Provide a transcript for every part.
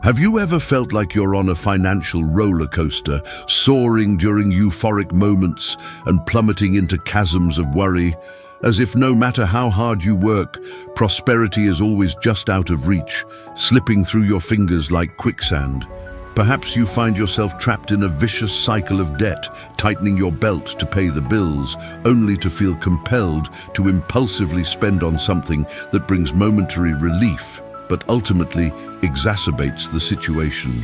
Have you ever felt like you're on a financial roller coaster, soaring during euphoric moments and plummeting into chasms of worry, as if no matter how hard you work, prosperity is always just out of reach, slipping through your fingers like quicksand? Perhaps you find yourself trapped in a vicious cycle of debt, tightening your belt to pay the bills, only to feel compelled to impulsively spend on something that brings momentary relief, but ultimately exacerbates the situation.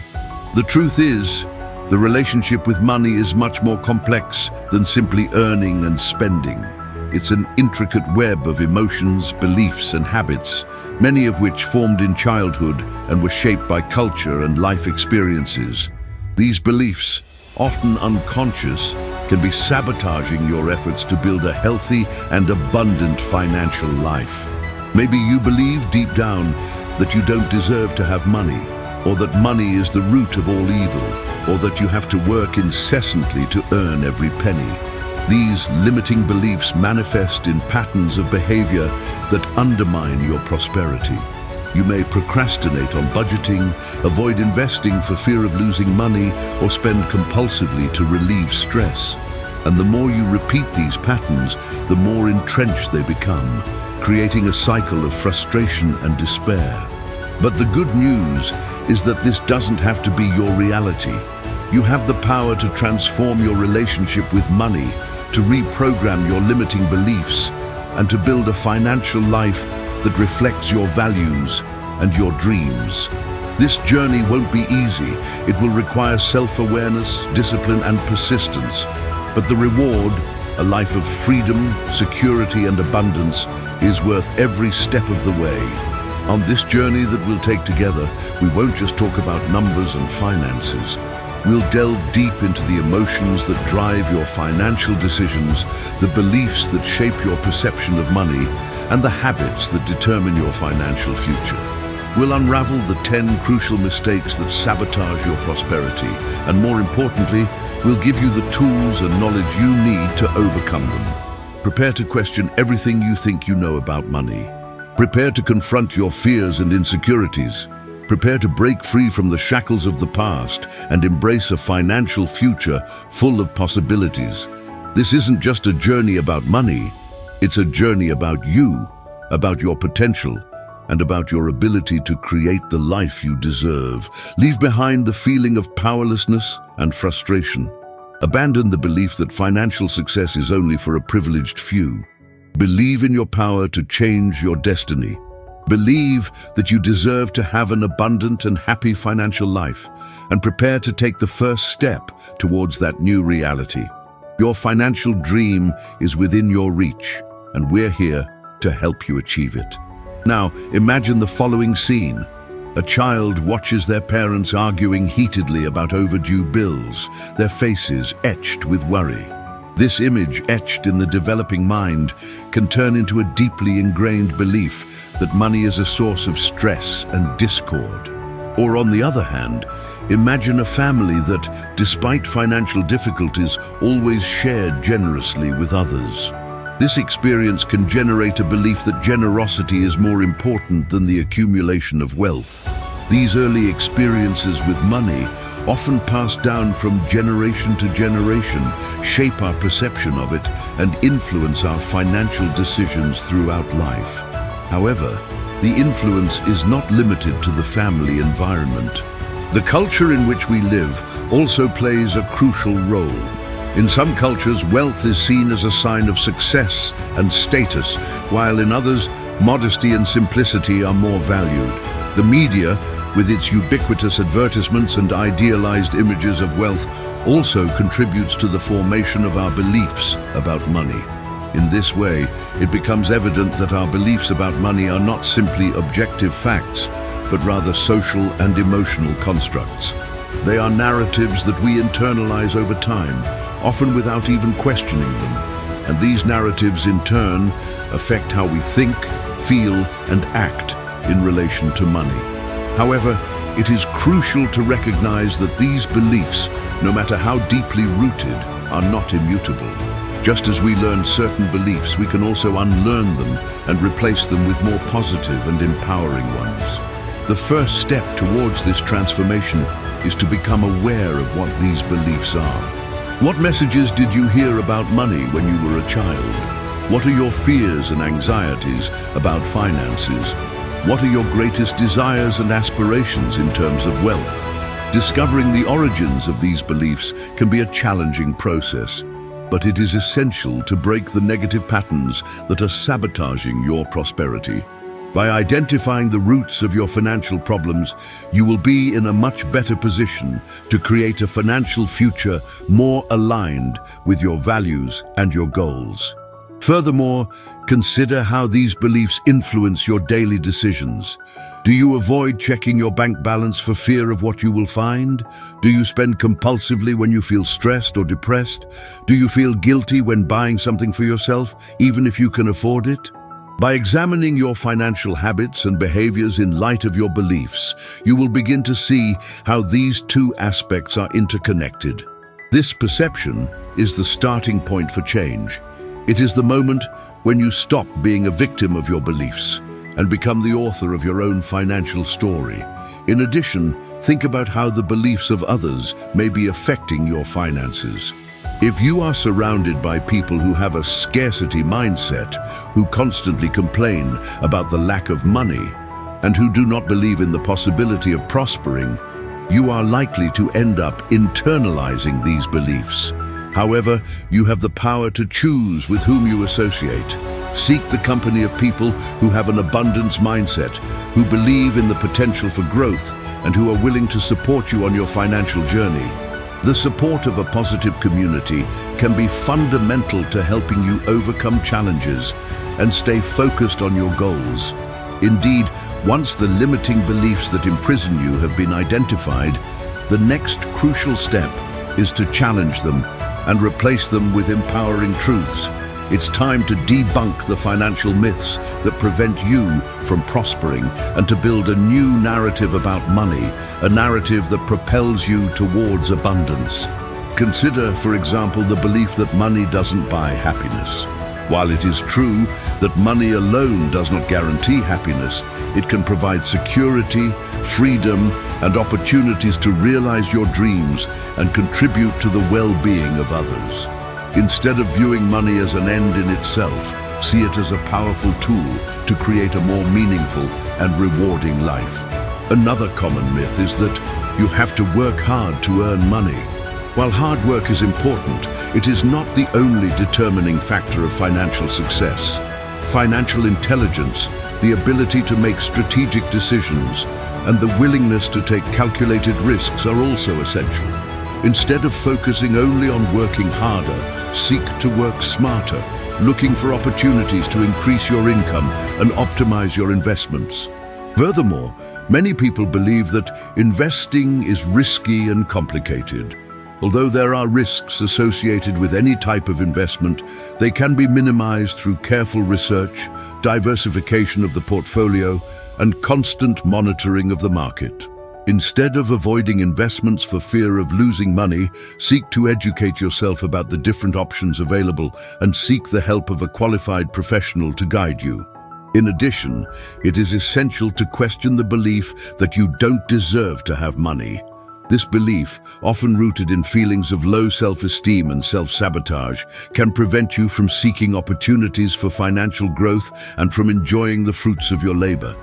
The truth is, the relationship with money is much more complex than simply earning and spending. It's an intricate web of emotions, beliefs, and habits, many of which formed in childhood and were shaped by culture and life experiences. These beliefs, often unconscious, can be sabotaging your efforts to build a healthy and abundant financial life. Maybe you believe deep down that you don't deserve to have money, or that money is the root of all evil, or that you have to work incessantly to earn every penny. These limiting beliefs manifest in patterns of behavior that undermine your prosperity. You may procrastinate on budgeting, avoid investing for fear of losing money, or spend compulsively to relieve stress. And the more you repeat these patterns, the more entrenched they become, creating a cycle of frustration and despair. But the good news is that this doesn't have to be your reality. You have the power to transform your relationship with money, to reprogram your limiting beliefs, and to build a financial life that reflects your values and your dreams. This journey won't be easy. It will require self-awareness, discipline, and persistence. But the reward, a life of freedom, security, and abundance, is worth every step of the way. On this journey that we'll take together, we won't just talk about numbers and finances. We'll delve deep into the emotions that drive your financial decisions, the beliefs that shape your perception of money, and the habits that determine your financial future. We'll unravel the 10 crucial mistakes that sabotage your prosperity, and more importantly, we'll give you the tools and knowledge you need to overcome them. Prepare to question everything you think you know about money. Prepare to confront your fears and insecurities. Prepare to break free from the shackles of the past and embrace a financial future full of possibilities. This isn't just a journey about money, it's a journey about you, about your potential, and about your ability to create the life you deserve. Leave behind the feeling of powerlessness and frustration. Abandon the belief that financial success is only for a privileged few. Believe in your power to change your destiny. Believe that you deserve to have an abundant and happy financial life, and prepare to take the first step towards that new reality. Your financial dream is within your reach, and we're here to help you achieve it. Now, imagine the following scene. A child watches their parents arguing heatedly about overdue bills, their faces etched with worry. This image, etched in the developing mind, can turn into a deeply ingrained belief that money is a source of stress and discord. Or on the other hand, imagine a family that, despite financial difficulties, always shared generously with others. This experience can generate a belief that generosity is more important than the accumulation of wealth. These early experiences with money, often passed down from generation to generation, shape our perception of it and influence our financial decisions throughout life. However, the influence is not limited to the family environment. The culture in which we live also plays a crucial role. In some cultures, wealth is seen as a sign of success and status, while in others, modesty and simplicity are more valued. The media, with its ubiquitous advertisements and idealized images of wealth, also contributes to the formation of our beliefs about money. In this way, it becomes evident that our beliefs about money are not simply objective facts, but rather social and emotional constructs. They are narratives that we internalize over time, often without even questioning them. And these narratives, in turn, affect how we think, feel, and act in relation to money. However, it is crucial to recognize that these beliefs, no matter how deeply rooted, are not immutable. Just as we learn certain beliefs, we can also unlearn them and replace them with more positive and empowering ones. The first step towards this transformation is to become aware of what these beliefs are. What messages did you hear about money when you were a child? What are your fears and anxieties about finances? What are your greatest desires and aspirations in terms of wealth? Discovering the origins of these beliefs can be a challenging process, but it is essential to break the negative patterns that are sabotaging your prosperity. By identifying the roots of your financial problems, you will be in a much better position to create a financial future more aligned with your values and your goals. Furthermore, consider how these beliefs influence your daily decisions. Do you avoid checking your bank balance for fear of what you will find? Do you spend compulsively when you feel stressed or depressed? Do you feel guilty when buying something for yourself, even if you can afford it? By examining your financial habits and behaviors in light of your beliefs, you will begin to see how these two aspects are interconnected. This perception is the starting point for change. It is the moment when you stop being a victim of your beliefs and become the author of your own financial story. In addition, think about how the beliefs of others may be affecting your finances. If you are surrounded by people who have a scarcity mindset, who constantly complain about the lack of money, and who do not believe in the possibility of prospering, you are likely to end up internalizing these beliefs. However, you have the power to choose with whom you associate. Seek the company of people who have an abundance mindset, who believe in the potential for growth, and who are willing to support you on your financial journey. The support of a positive community can be fundamental to helping you overcome challenges and stay focused on your goals. Indeed, once the limiting beliefs that imprison you have been identified, the next crucial step is to challenge them and replace them with empowering truths. It's time to debunk the financial myths that prevent you from prospering and to build a new narrative about money, a narrative that propels you towards abundance. Consider, for example, the belief that money doesn't buy happiness. While it is true that money alone does not guarantee happiness, it can provide security, freedom, and opportunities to realize your dreams and contribute to the well-being of others. Instead of viewing money as an end in itself, see it as a powerful tool to create a more meaningful and rewarding life. Another common myth is that you have to work hard to earn money. While hard work is important, it is not the only determining factor of financial success. Financial intelligence, the ability to make strategic decisions, and the willingness to take calculated risks are also essential. Instead of focusing only on working harder, seek to work smarter, looking for opportunities to increase your income and optimize your investments. Furthermore, many people believe that investing is risky and complicated. Although there are risks associated with any type of investment, they can be minimized through careful research, diversification of the portfolio, and constant monitoring of the market. Instead of avoiding investments for fear of losing money, seek to educate yourself about the different options available and seek the help of a qualified professional to guide you. In addition, it is essential to question the belief that you don't deserve to have money. This belief, often rooted in feelings of low self-esteem and self-sabotage, can prevent you from seeking opportunities for financial growth and from enjoying the fruits of your labor.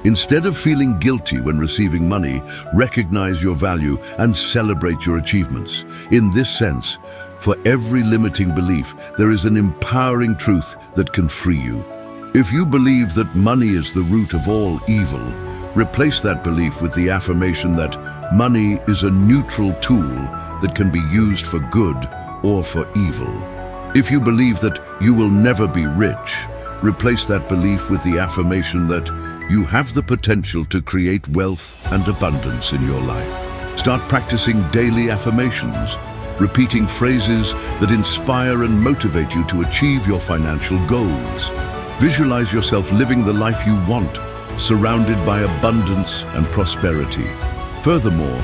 Instead of feeling guilty when receiving money, recognize your value and celebrate your achievements. In this sense, for every limiting belief, there is an empowering truth that can free you. If you believe that money is the root of all evil, replace that belief with the affirmation that money is a neutral tool that can be used for good or for evil. If you believe that you will never be rich, replace that belief with the affirmation that you have the potential to create wealth and abundance in your life. Start practicing daily affirmations, repeating phrases that inspire and motivate you to achieve your financial goals. Visualize yourself living the life you want, surrounded by abundance and prosperity. Furthermore,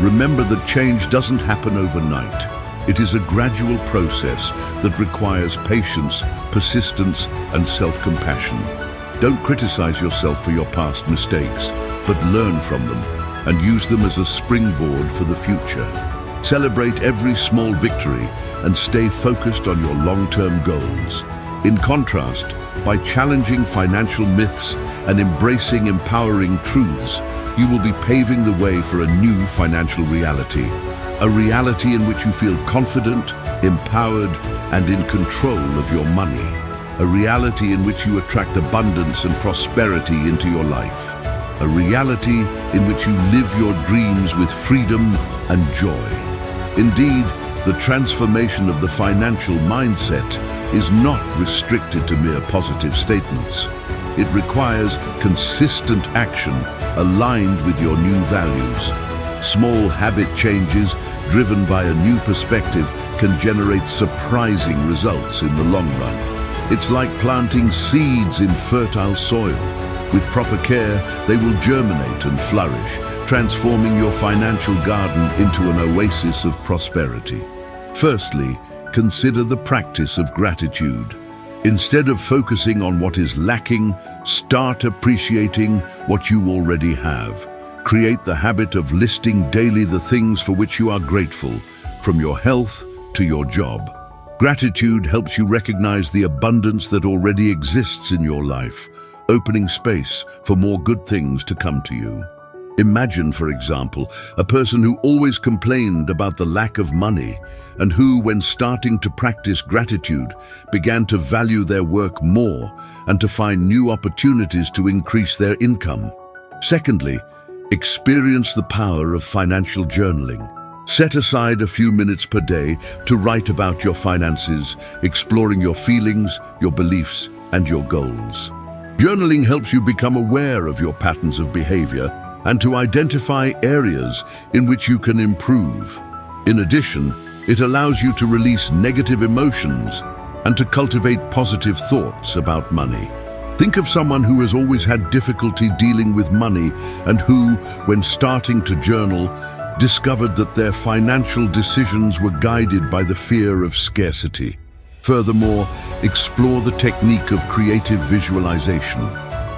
remember that change doesn't happen overnight. It is a gradual process that requires patience, persistence, and self-compassion. Don't criticize yourself for your past mistakes. but learn from them and use them as a springboard for the future. Celebrate every small victory and stay focused on your long-term goals. In contrast, by challenging financial myths and embracing empowering truths, you will be paving the way for a new financial reality. A reality in which you feel confident, empowered, and in control of your money. A reality in which you attract abundance and prosperity into your life. A reality in which you live your dreams with freedom and joy. Indeed, the transformation of the financial mindset is not restricted to mere positive statements. It requires consistent action aligned with your new values. Small habit changes driven by a new perspective can generate surprising results in the long run. It's like planting seeds in fertile soil. With proper care, they will germinate and flourish, transforming your financial garden into an oasis of prosperity. Firstly, consider the practice of gratitude. Instead of focusing on what is lacking, start appreciating what you already have. Create the habit of listing daily the things for which you are grateful, from your health to your job. Gratitude helps you recognize the abundance that already exists in your life, opening space for more good things to come to you. Imagine, for example, a person who always complained about the lack of money and who, when starting to practice gratitude, began to value their work more and to find new opportunities to increase their income. Secondly, experience the power of financial journaling. Set aside a few minutes per day to write about your finances, exploring your feelings, your beliefs, and your goals. Journaling helps you become aware of your patterns of behavior and to identify areas in which you can improve. In addition, it allows you to release negative emotions and to cultivate positive thoughts about money. Think of someone who has always had difficulty dealing with money and who, when starting to journal, discovered that their financial decisions were guided by the fear of scarcity. Furthermore, explore the technique of creative visualization.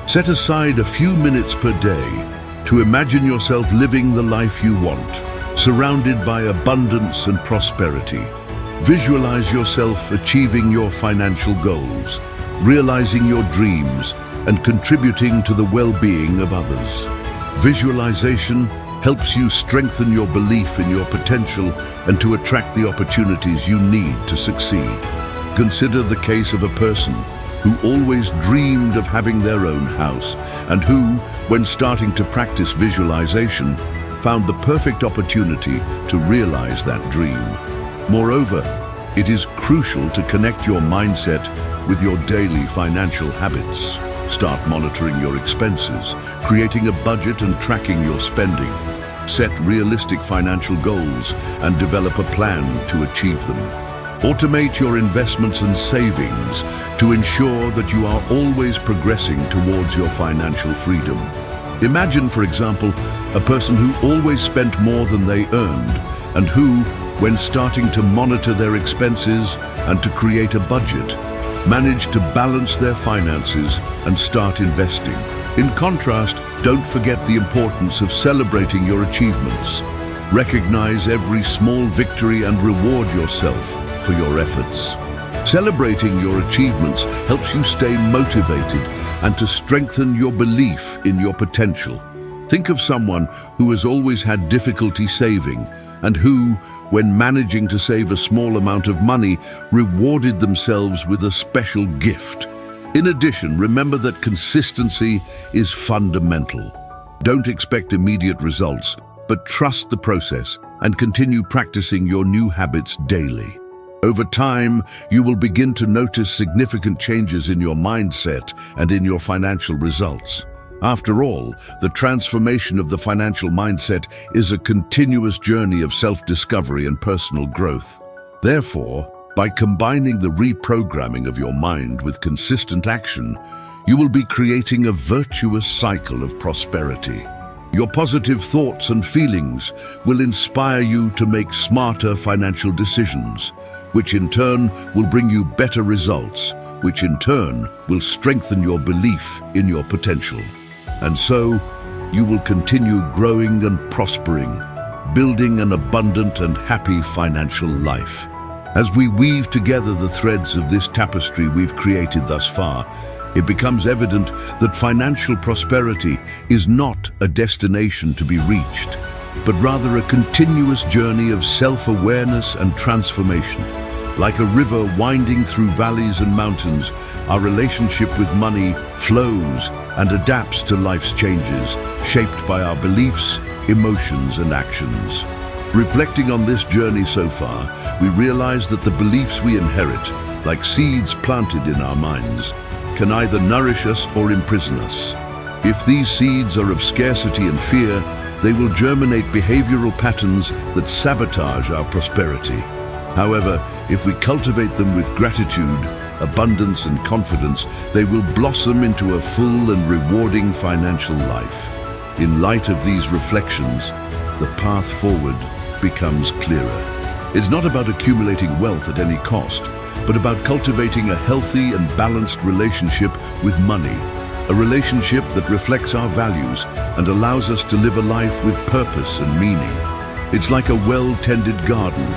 Set aside a few minutes per day to imagine yourself living the life you want, surrounded by abundance and prosperity. Visualize yourself achieving your financial goals, realizing your dreams, and contributing to the well-being of others. Visualization helps you strengthen your belief in your potential and to attract the opportunities you need to succeed. Consider the case of a person who always dreamed of having their own house and who, when starting to practice visualization, found the perfect opportunity to realize that dream. Moreover, it is crucial to connect your mindset with your daily financial habits. Start monitoring your expenses, creating a budget and tracking your spending. Set realistic financial goals and develop a plan to achieve them. Automate your investments and savings to ensure that you are always progressing towards your financial freedom. Imagine, for example, a person who always spent more than they earned and who, when starting to monitor their expenses and to create a budget, managed to balance their finances and start investing. In contrast, don't forget the importance of celebrating your achievements. Recognize every small victory and reward yourself for your efforts. Celebrating your achievements helps you stay motivated and to strengthen your belief in your potential. Think of someone who has always had difficulty saving and who, when managing to save a small amount of money, rewarded themselves with a special gift. In addition, remember that consistency is fundamental. Don't expect immediate results, but trust the process and continue practicing your new habits daily. Over time, you will begin to notice significant changes in your mindset and in your financial results. After all, the transformation of the financial mindset is a continuous journey of self-discovery and personal growth. Therefore, by combining the reprogramming of your mind with consistent action, you will be creating a virtuous cycle of prosperity. Your positive thoughts and feelings will inspire you to make smarter financial decisions, which in turn will bring you better results, which in turn will strengthen your belief in your potential. And so, you will continue growing and prospering, building an abundant and happy financial life. As we weave together the threads of this tapestry we've created thus far, it becomes evident that financial prosperity is not a destination to be reached, but rather a continuous journey of self-awareness and transformation. Like a river winding through valleys and mountains, our relationship with money flows and adapts to life's changes, shaped by our beliefs, emotions, and actions. Reflecting on this journey so far, we realize that the beliefs we inherit, like seeds planted in our minds, can either nourish us or imprison us. If these seeds are of scarcity and fear, they will germinate behavioral patterns that sabotage our prosperity. However, if we cultivate them with gratitude, abundance, and confidence, they will blossom into a full and rewarding financial life. In light of these reflections, the path forward becomes clearer. It's not about accumulating wealth at any cost, but about cultivating a healthy and balanced relationship with money, a relationship that reflects our values and allows us to live a life with purpose and meaning. It's like a well-tended garden.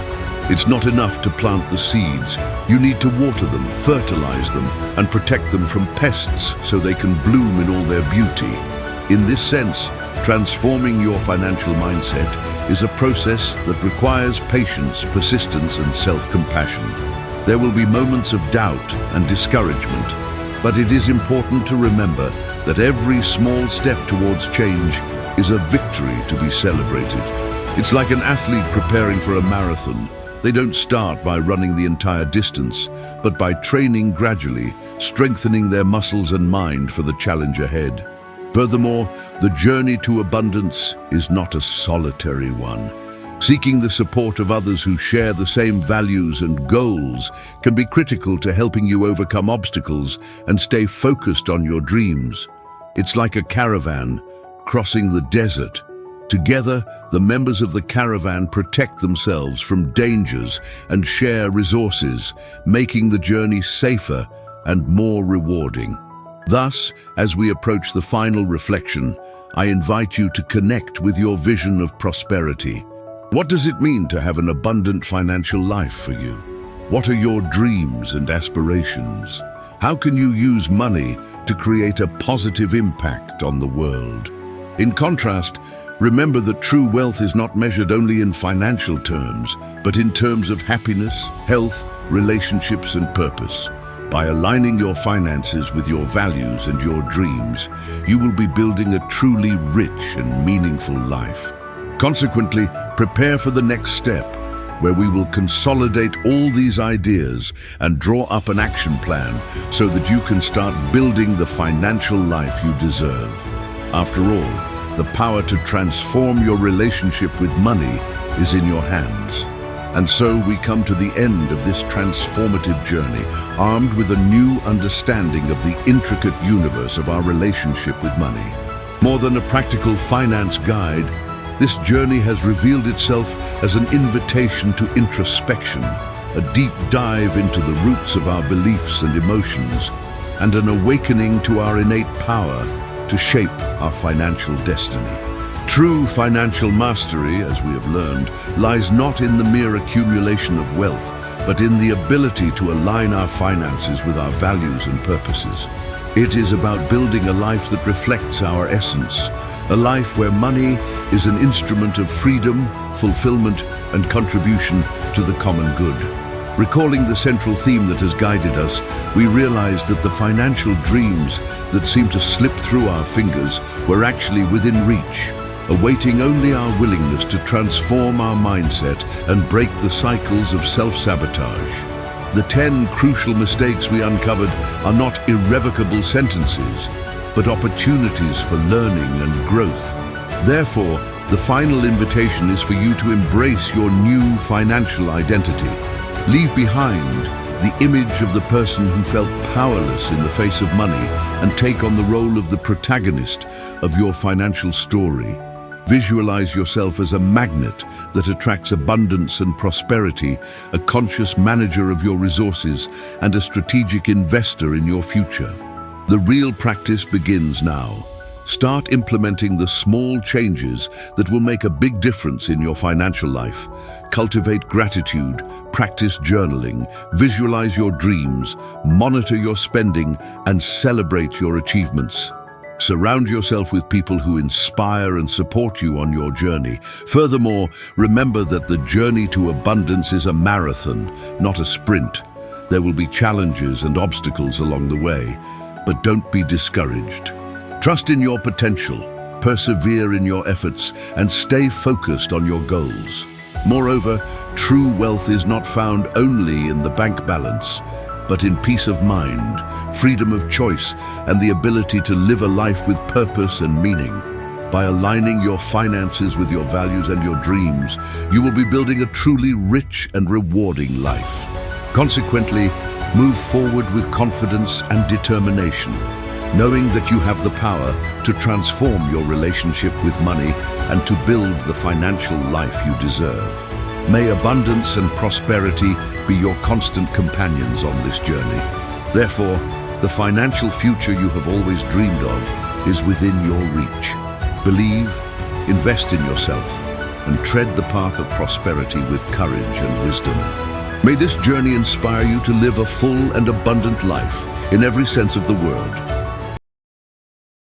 It's not enough to plant the seeds. You need to water them, fertilize them, and protect them from pests so they can bloom in all their beauty. In this sense, transforming your financial mindset is a process that requires patience, persistence, and self-compassion. There will be moments of doubt and discouragement, but it is important to remember that every small step towards change is a victory to be celebrated. It's like an athlete preparing for a marathon. They don't start by running the entire distance, but by training gradually, strengthening their muscles and mind for the challenge ahead. Furthermore, the journey to abundance is not a solitary one. Seeking the support of others who share the same values and goals can be critical to helping you overcome obstacles and stay focused on your dreams. It's like a caravan crossing the desert. Together, the members of the caravan protect themselves from dangers and share resources, making the journey safer and more rewarding. Thus, as we approach the final reflection, I invite you to connect with your vision of prosperity. What does it mean to have an abundant financial life for you? What are your dreams and aspirations? How can you use money to create a positive impact on the world? In contrast, remember that true wealth is not measured only in financial terms, but in terms of happiness, health, relationships, and purpose. By aligning your finances with your values and your dreams, you will be building a truly rich and meaningful life. Consequently, prepare for the next step, where we will consolidate all these ideas and draw up an action plan so that you can start building the financial life you deserve. After all, the power to transform your relationship with money is in your hands. And so we come to the end of this transformative journey, armed with a new understanding of the intricate universe of our relationship with money. More than a practical finance guide, this journey has revealed itself as an invitation to introspection, a deep dive into the roots of our beliefs and emotions, and an awakening to our innate power to shape our financial destiny. True financial mastery, as we have learned, lies not in the mere accumulation of wealth, but in the ability to align our finances with our values and purposes. It is about building a life that reflects our essence, a life where money is an instrument of freedom, fulfillment, and contribution to the common good. Recalling the central theme that has guided us, we realize that the financial dreams that seem to slip through our fingers were actually within reach, awaiting only our willingness to transform our mindset and break the cycles of self-sabotage. The 10 crucial mistakes we uncovered are not irrevocable sentences, but opportunities for learning and growth. Therefore, the final invitation is for you to embrace your new financial identity. Leave behind the image of the person who felt powerless in the face of money and take on the role of the protagonist of your financial story. Visualize yourself as a magnet that attracts abundance and prosperity, a conscious manager of your resources, and a strategic investor in your future. The real practice begins now. Start implementing the small changes that will make a big difference in your financial life. Cultivate gratitude, practice journaling, visualize your dreams, monitor your spending, and celebrate your achievements. Surround yourself with people who inspire and support you on your journey. Furthermore, remember that the journey to abundance is a marathon, not a sprint. There will be challenges and obstacles along the way, but don't be discouraged. Trust in your potential, persevere in your efforts, and stay focused on your goals. Moreover, true wealth is not found only in the bank balance, but in peace of mind, freedom of choice, and the ability to live a life with purpose and meaning. By aligning your finances with your values and your dreams, you will be building a truly rich and rewarding life. Consequently, move forward with confidence and determination, knowing that you have the power to transform your relationship with money and to build the financial life you deserve. May abundance and prosperity be your constant companions on this journey. Therefore, the financial future you have always dreamed of is within your reach. Believe, invest in yourself, and tread the path of prosperity with courage and wisdom. May this journey inspire you to live a full and abundant life in every sense of the word.